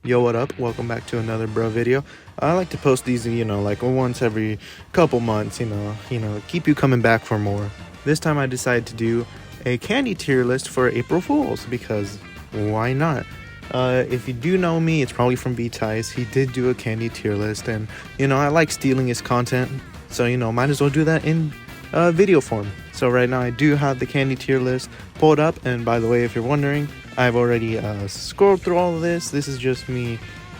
Yo, what up? Welcome back to another bro video. I like to post these, like once every couple months, keep you coming back for more. This time I decided to do a candy tier list for April Fools because why not? If you do know me, it's probably from VTice. He did do a candy tier list, and I like stealing his content, so might as well do that in video form. So right now I do have the candy tier list pulled up, and by the way, if you're wondering, I've already scrolled through all of this. This is just me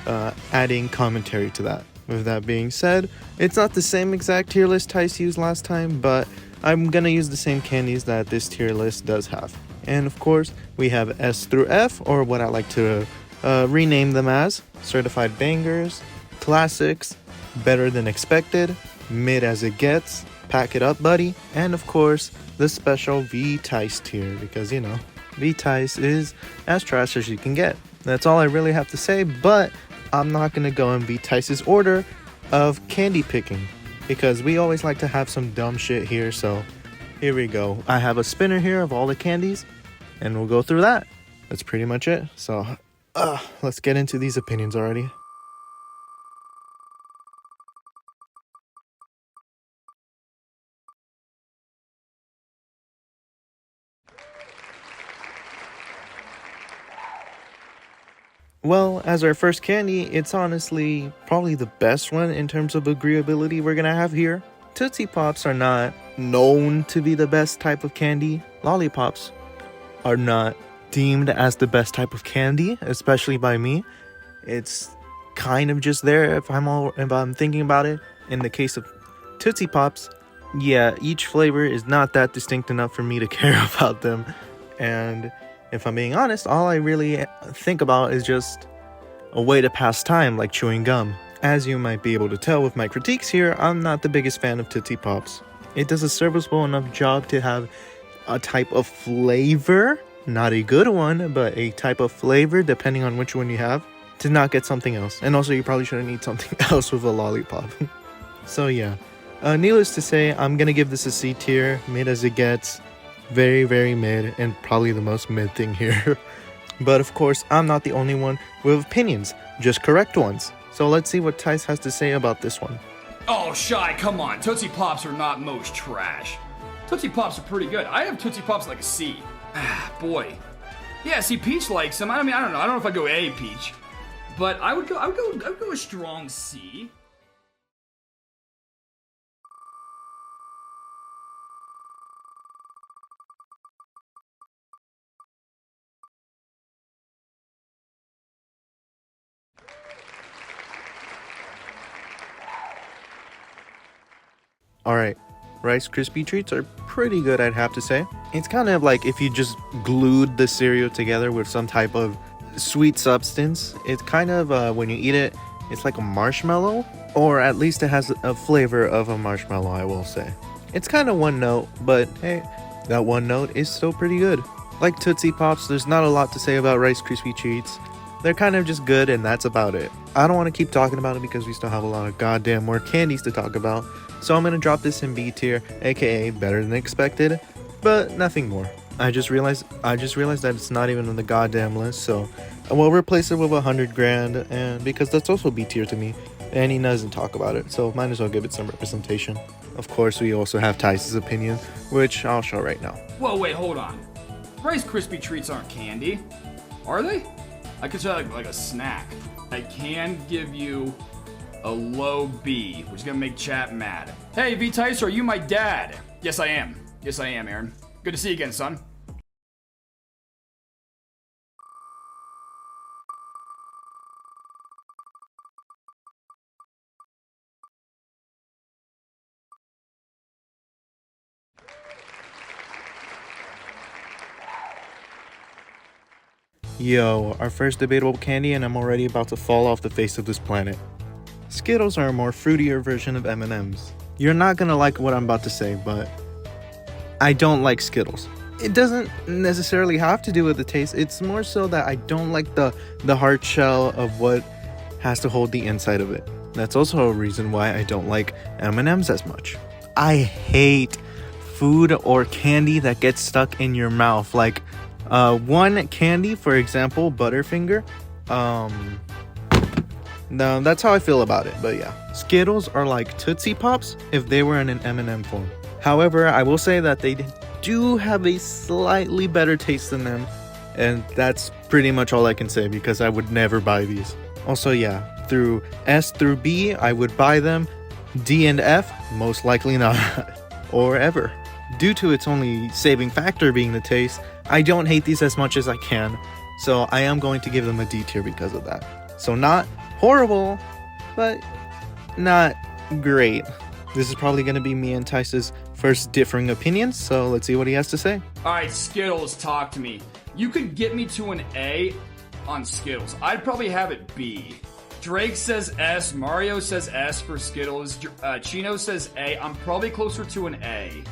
adding commentary to that. With that being said, it's not the same exact tier list Tice used last time, but I'm gonna use the same candies that this tier list does have. And of course, we have S through F, or what I like to rename them as: certified bangers, classics, better than expected, mid as it gets, pack it up buddy, and of course the special VTice tier, because VTice is as trash as you can get. That's all I really have to say, but I'm not gonna go in VTice's order of candy picking because we always like to have some dumb shit here. So here we go. I have a spinner here of all the candies, and we'll go through that. That's pretty much it. So let's get into these opinions already. Well, as our first candy, it's honestly probably the best one in terms of agreeability we're gonna have here. Tootsie Pops are not known to be the best type of candy. Lollipops are not deemed as the best type of candy, especially by me. It's kind of just there if I'm thinking about it. In the case of Tootsie Pops, yeah, each flavor is not that distinct enough for me to care about them. And if I'm being honest, all I really think about is just a way to pass time, like chewing gum. As you might be able to tell with my critiques here, I'm not the biggest fan of Tootsie Pops. It does a serviceable enough job to have a type of flavor, not a good one, but a type of flavor depending on which one you have, to not get something else. And also, you probably shouldn't eat something else with a lollipop. So yeah, needless to say, I'm gonna give this a C tier, mid as it gets. Very, very mid, and probably the most mid thing here. But of course, I'm not the only one with opinions, just correct ones. So let's see what Tice has to say about this one. Oh, Shy, come on. Tootsie Pops are not most trash. Tootsie Pops are pretty good. I have Tootsie Pops like a C. Boy. Yeah, see, Peach likes them. I mean, I don't know. I don't know if I'd go A, Peach. But I would go a strong C. Alright, Rice Krispy treats are pretty good, I'd have to say. It's kind of like if you just glued the cereal together with some type of sweet substance. It's kind of, when you eat it, it's like a marshmallow, or at least it has a flavor of a marshmallow, I will say. It's kind of one note, but hey, that one note is still pretty good. Like Tootsie Pops, there's not a lot to say about Rice Krispie treats. They're kind of just good, and that's about it. I don't want to keep talking about it because we still have a lot of goddamn more candies to talk about. So I'm gonna drop this in B tier, aka better than expected, but nothing more. I just realized that it's not even on the goddamn list, so I will replace it with 100 grand, and because that's also B tier to me, and he doesn't talk about it, so might as well give it some representation. Of course, we also have Tice's opinion, which I'll show right now. Whoa, wait, hold on. Rice Krispie treats aren't candy, are they? I could say like a snack. I can give you a low B, which is gonna make chat mad. Hey, VTice, are you my dad? Yes, I am. Yes, I am, Aaron. Good to see you again, son. Yo, our first debatable candy, and I'm already about to fall off the face of this planet. Skittles are a more fruitier version of M&Ms. You're not gonna like what I'm about to say, but I don't like Skittles. It doesn't necessarily have to do with the taste. It's more so that I don't like the hard shell of what has to hold the inside of it. That's also a reason why I don't like M&Ms as much. I hate food or candy that gets stuck in your mouth. Like one candy, for example, Butterfinger. No, that's how I feel about it, but yeah. Skittles are like Tootsie Pops if they were in an M&M form. However, I will say that they do have a slightly better taste than them, and that's pretty much all I can say because I would never buy these. Also, yeah, through S through B, I would buy them. D and F, most likely not, or ever. Due to its only saving factor being the taste, I don't hate these as much as I can, so I am going to give them a D tier because of that. So not horrible, but not great. This is probably going to be me and Tice's first differing opinions, so let's see what he has to say. Alright, Skittles, talk to me. You could get me to an A on Skittles. I'd probably have it B. Drake says S, Mario says S for Skittles, Chino says A. I'm probably closer to an A.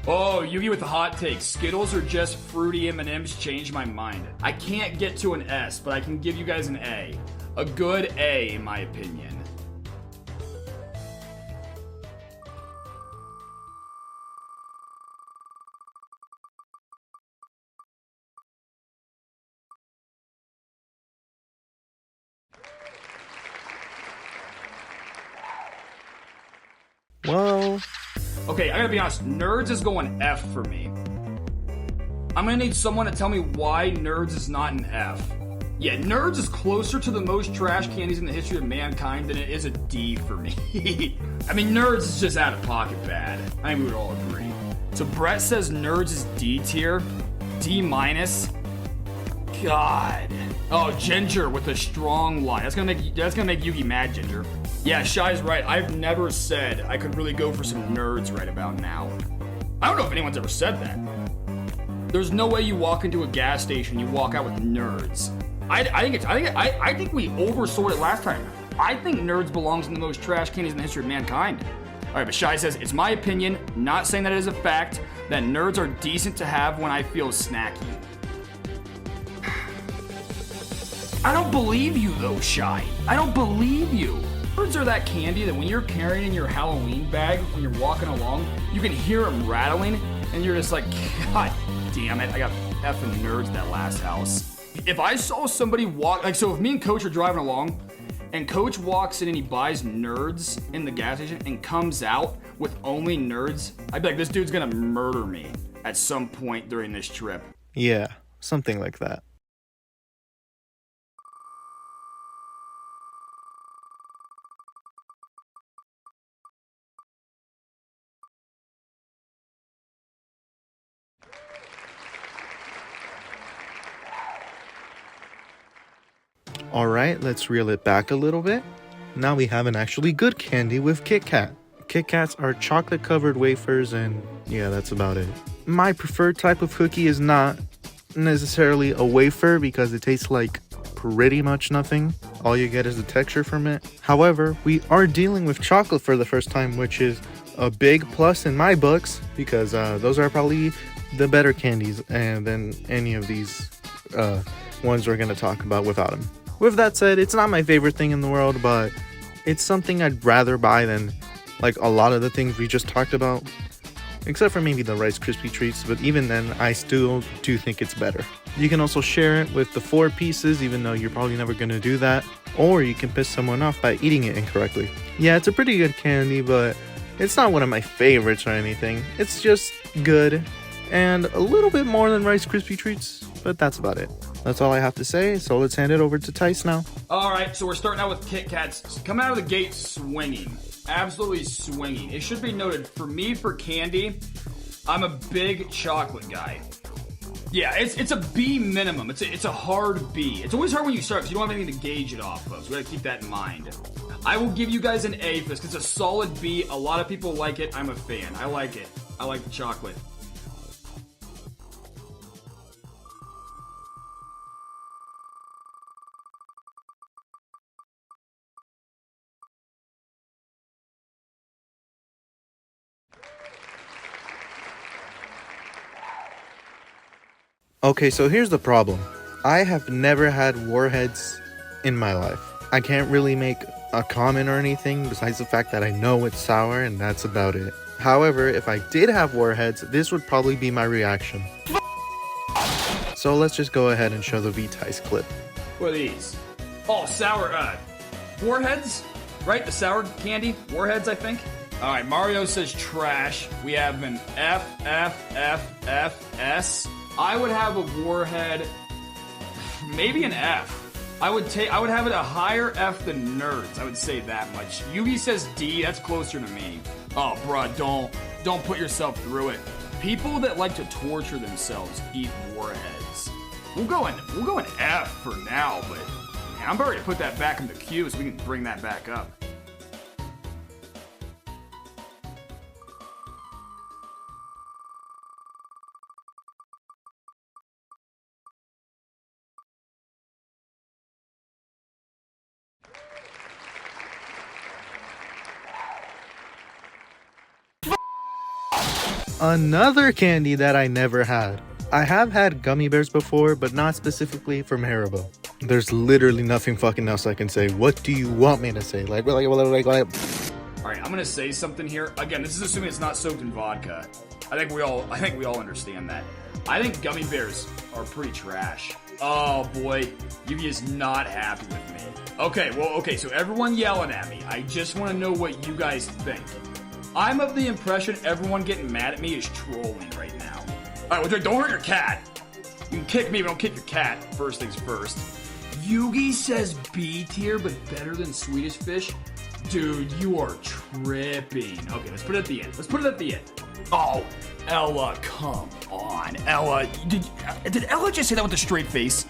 Oh, Yugi with the hot take. Skittles are just fruity M&Ms, change my mind. I can't get to an S, but I can give you guys an A. A good A, in my opinion. Well, okay, I gotta be honest. Nerds is going F for me. I'm gonna need someone to tell me why Nerds is not an F. Yeah, Nerds is closer to the most trash candies in the history of mankind than it is a D for me. I mean, Nerds is just out of pocket bad. I think we would all agree. So Brett says Nerds is D tier. D minus. God. Oh, Ginger with a strong line. That's gonna make Yugi mad, Ginger. Yeah, Shy's right. I've never said I could really go for some Nerds right about now. I don't know if anyone's ever said that. There's no way you walk into a gas station, you walk out with Nerds. I think we oversold it last time. I think Nerds belongs in the most trash candies in the history of mankind. All right, but Shy says, it's my opinion, not saying that it is a fact, that Nerds are decent to have when I feel snacky. I don't believe you though, Shy. I don't believe you. Nerds are that candy that when you're carrying in your Halloween bag, when you're walking along, you can hear them rattling, and you're just like, God damn it, I got effing Nerds at that last house. If I saw somebody walk, like, so if me and Coach are driving along, and Coach walks in and he buys Nerds in the gas station and comes out with only Nerds, I'd be like, this dude's gonna murder me at some point during this trip. yeah, something like that. Alright, let's reel it back a little bit. Now we have an actually good candy with KitKat. KitKats are chocolate covered wafers, and yeah, that's about it. My preferred type of cookie is not necessarily a wafer because it tastes like pretty much nothing. All you get is the texture from it. However, we are dealing with chocolate for the first time, which is a big plus in my books because those are probably the better candies than any of these ones we're going to talk about without them. With that said, it's not my favorite thing in the world, but it's something I'd rather buy than like a lot of the things we just talked about. Except for maybe the Rice Krispie treats, but even then, I still do think it's better. You can also share it with the 4 pieces, even though you're probably never going to do that. Or you can piss someone off by eating it incorrectly. Yeah, it's a pretty good candy, but it's not one of my favorites or anything. It's just good, and a little bit more than Rice Krispie treats, but that's about it. That's all I have to say, so let's hand it over to Tice now. Alright, so we're starting out with KitKats. Coming out of the gate swinging. Absolutely swinging. It should be noted, for me, for candy, I'm a big chocolate guy. Yeah, it's a B minimum. It's a hard B. It's always hard when you start because you don't have anything to gauge it off of, so we gotta keep that in mind. I will give you guys an A for this because it's a solid B. A lot of people like it. I'm a fan. I like it. I like the chocolate. Okay, so here's the problem. I have never had Warheads in my life. I can't really make a comment or anything besides the fact that I know it's sour and that's about it. However, if I did have Warheads, this would probably be my reaction. So let's just go ahead and show the VTice clip. What are these? Oh, sour, Warheads, right? The sour candy. Warheads, I think. All right, Mario says trash. We have an F, F, F, F, S. I would have a Warhead, maybe an F. I would have it a higher F than Nerds. I would say that much. Yugi says D. That's closer to me. Oh, bruh, don't put yourself through it. People that like to torture themselves eat Warheads. We'll go in F for now, but man, I'm ready to put that back in the queue so we can bring that back up. Another candy that I never had. I have had gummy bears before, but not specifically from Haribo. There's literally nothing fucking else I can say. What do you want me to say? Like. Alright, I'm gonna say something here. Again, this is assuming it's not soaked in vodka. I think we all understand that. I think gummy bears are pretty trash. Oh boy, Yugi is not happy with me. Okay, so everyone yelling at me. I just want to know what you guys think. I'm of the impression everyone getting mad at me is trolling right now. Alright, well, don't hurt your cat. You can kick me, but don't kick your cat. First things first. Yugi says B tier, but better than Swedish Fish. Dude, you are tripping. Okay, let's put it at the end. Oh, Ella, come on. Ella, did Ella just say that with a straight face?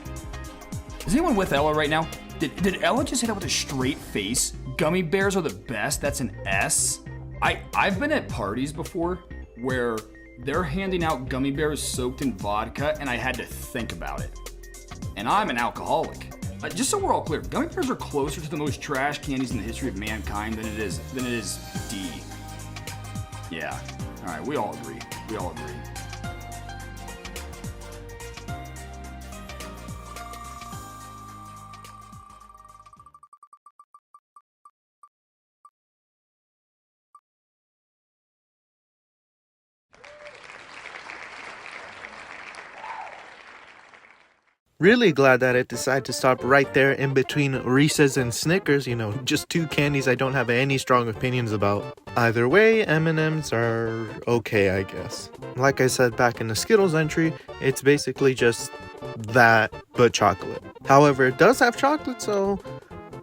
Is anyone with Ella right now? Did Ella just say that with a straight face? Gummy bears are the best, that's an S? I've been at parties before where they're handing out gummy bears soaked in vodka and I had to think about it. And I'm an alcoholic. Just so we're all clear, gummy bears are closer to the most trash candies in the history of mankind than it is D. Yeah. Alright, we all agree. Really glad that it decided to stop right there in between Reese's and Snickers, just two candies I don't have any strong opinions about. Either way, M&Ms are okay, I guess. Like I said back in the Skittles entry, it's basically just that, but chocolate. However, it does have chocolate, so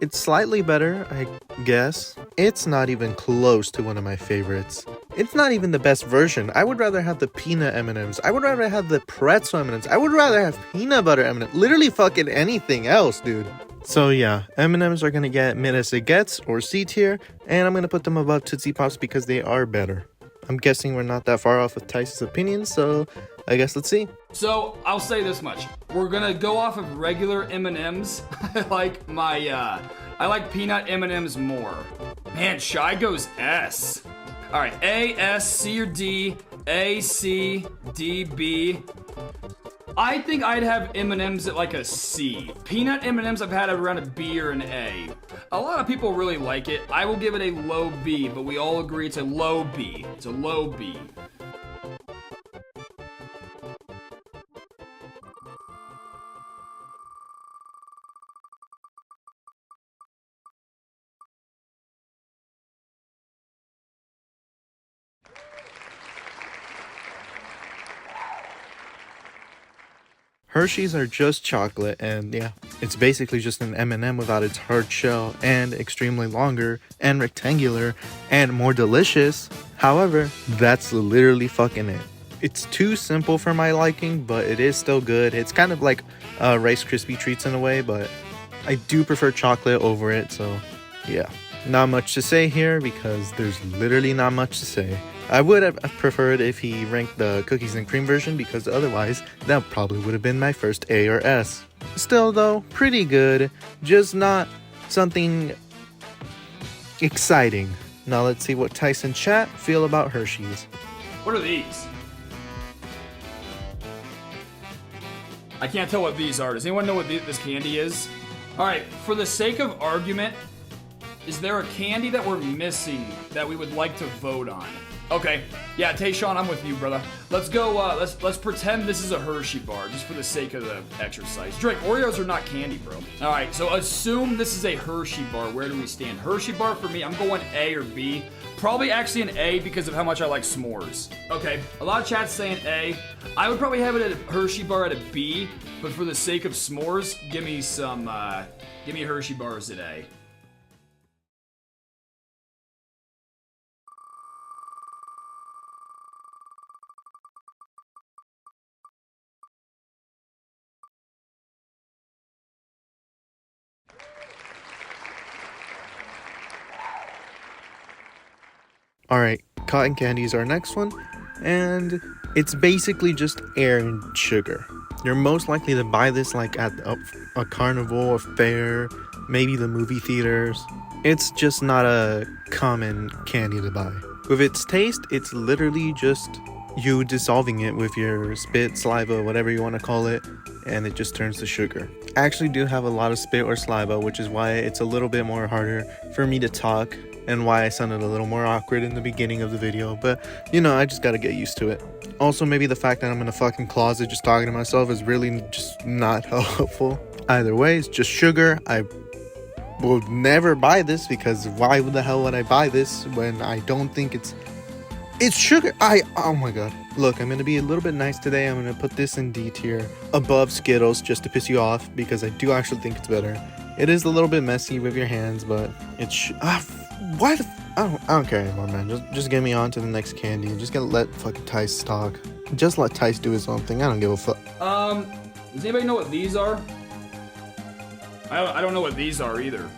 it's slightly better, I guess. It's not even close to one of my favorites. It's not even the best version. I would rather have the peanut M&Ms. I would rather have the pretzel M&Ms. I would rather have peanut butter M&Ms. Literally fucking anything else, dude. So yeah, M&Ms are gonna get mid as it gets, or C tier, and I'm gonna put them above Tootsie Pops because they are better. I'm guessing we're not that far off with Tice's opinion, so I guess let's see. So I'll say this much: we're gonna go off of regular M&Ms. I like peanut M&Ms more. Man, Shy goes S. All right, A, S, C, or D. A, C, D, B. I think I'd have M&Ms at like a C. Peanut M&Ms I've had around a B or an A. A lot of people really like it. I will give it a low B, but we all agree it's a low B. It's a low B. Hershey's are just chocolate, and yeah, it's basically just an M&M without its hard shell, and extremely longer, and rectangular, and more delicious. However, that's literally fucking it. It's too simple for my liking, but it is still good. It's kind of like Rice Krispie treats in a way, but I do prefer chocolate over it, so yeah. Not much to say here, because there's literally not much to say. I would have preferred if he ranked the cookies and cream version, because otherwise that probably would have been my first A or S. Still though, pretty good, just not something exciting. Now let's see what Tyson chat feel about Hershey's. What are these? I can't tell what these are. Does anyone know what this candy is? Alright, for the sake of argument, is there a candy that we're missing that we would like to vote on? Okay, yeah, Tayshawn, I'm with you, brother. Let's go, let's pretend this is a Hershey bar, just for the sake of the exercise. Drake, Oreos are not candy, bro. Alright, so assume this is a Hershey bar. Where do we stand? Hershey bar for me, I'm going A or B. Probably actually an A because of how much I like s'mores. Okay, a lot of chat's saying A. I would probably have it at a Hershey bar at a B, but for the sake of s'mores, give me Hershey bars at A. Alright, cotton candy is our next one, and it's basically just air and sugar. You're most likely to buy this like at a carnival, a fair, maybe the movie theaters. It's just not a common candy to buy. With its taste, it's literally just you dissolving it with your spit, saliva, whatever you want to call it, and it just turns to sugar. I actually do have a lot of spit or saliva, which is why it's a little bit more harder for me to talk and why I sounded a little more awkward in the beginning of the video, but you know, I just gotta get used to it. Also, maybe the fact that I'm in a fucking closet just talking to myself is really just not helpful. Either way, it's just sugar. I will never buy this because why the hell would I buy this when I don't think it's sugar. Oh my god. Look, I'm gonna be a little bit nice today. I'm gonna put this in D tier above Skittles just to piss you off because I do actually think it's better. It is a little bit messy with your hands, but it's why the I don't care anymore, man. Just get me on to the next candy. Just gonna let fucking Tice talk. Just let Tice do his own thing. I don't give a fuck. Does anybody know what these are? I don't know what these are either.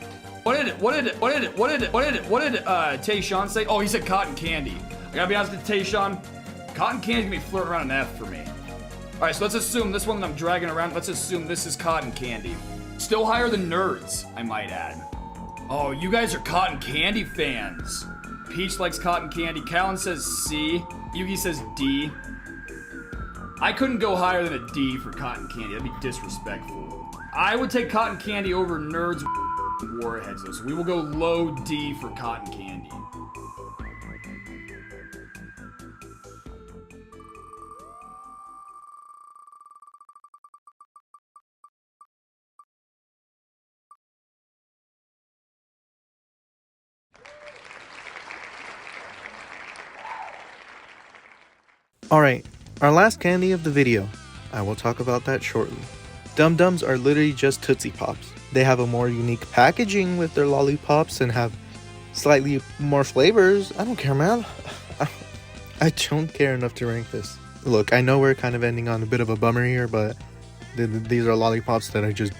What did Tayshawn say? Oh, he said cotton candy. I gotta be honest with Tayshawn, cotton candy's gonna be flirting around an F for me. Alright, so let's assume this one that I'm dragging around, let's assume this is cotton candy. Still higher than nerds, I might add. Oh, you guys are cotton candy fans. Peach likes cotton candy. Callan says C. Yugi says D. I couldn't go higher than a D for cotton candy. That'd be disrespectful. I would take cotton candy over nerds Warheads though, so we will go low D for cotton candy. Alright, our last candy of the video. I will talk about that shortly. Dum Dums are literally just Tootsie Pops. They have a more unique packaging with their lollipops and have slightly more flavors. I don't care, man. I don't care enough to rank this. Look, I know we're kind of ending on a bit of a bummer here, but these are lollipops that I just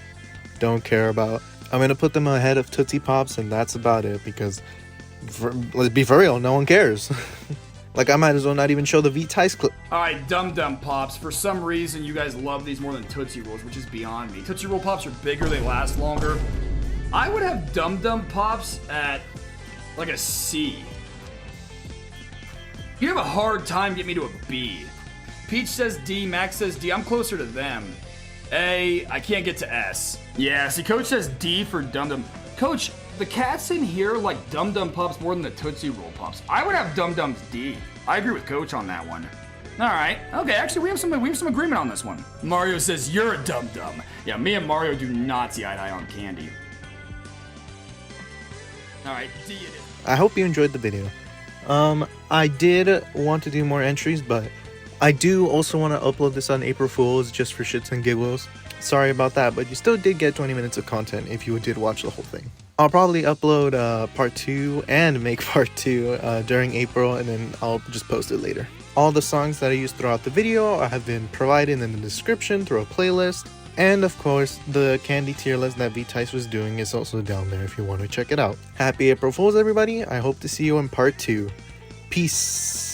don't care about. I'm going to put them ahead of Tootsie Pops, and that's about it, because let's be for real, no one cares. Like, I might as well not even show the VTice clip. Alright, Dum Dum Pops. For some reason, you guys love these more than Tootsie Rolls, which is beyond me. Tootsie Roll Pops are bigger, they last longer. I would have Dum Dum Pops at, like, a C. You have a hard time getting me to a B. Peach says D, Max says D. I'm closer to them. A, I can't get to S. Yeah, see, Coach says D for Dum Dum. Coach, the cats in here like Dum Dum Pops more than the Tootsie Roll Pops. I would have Dum Dums D. I agree with Coach on that one. Alright, okay, actually we have some agreement on this one. Mario says you're a Dum Dum. Yeah, me and Mario do not see eye to eye on candy. Alright, D it is. I hope you enjoyed the video. I did want to do more entries, but I do also want to upload this on April Fool's just for shits and giggles. Sorry about that, but you still did get 20 minutes of content if you did watch the whole thing. I'll probably upload part 2 and make part 2 during April, and then I'll just post it later. All the songs that I used throughout the video have been provided in the description through a playlist. And of course, the candy tier list that VTice was doing is also down there if you want to check it out. Happy April Fools, everybody. I hope to see you in part 2. Peace.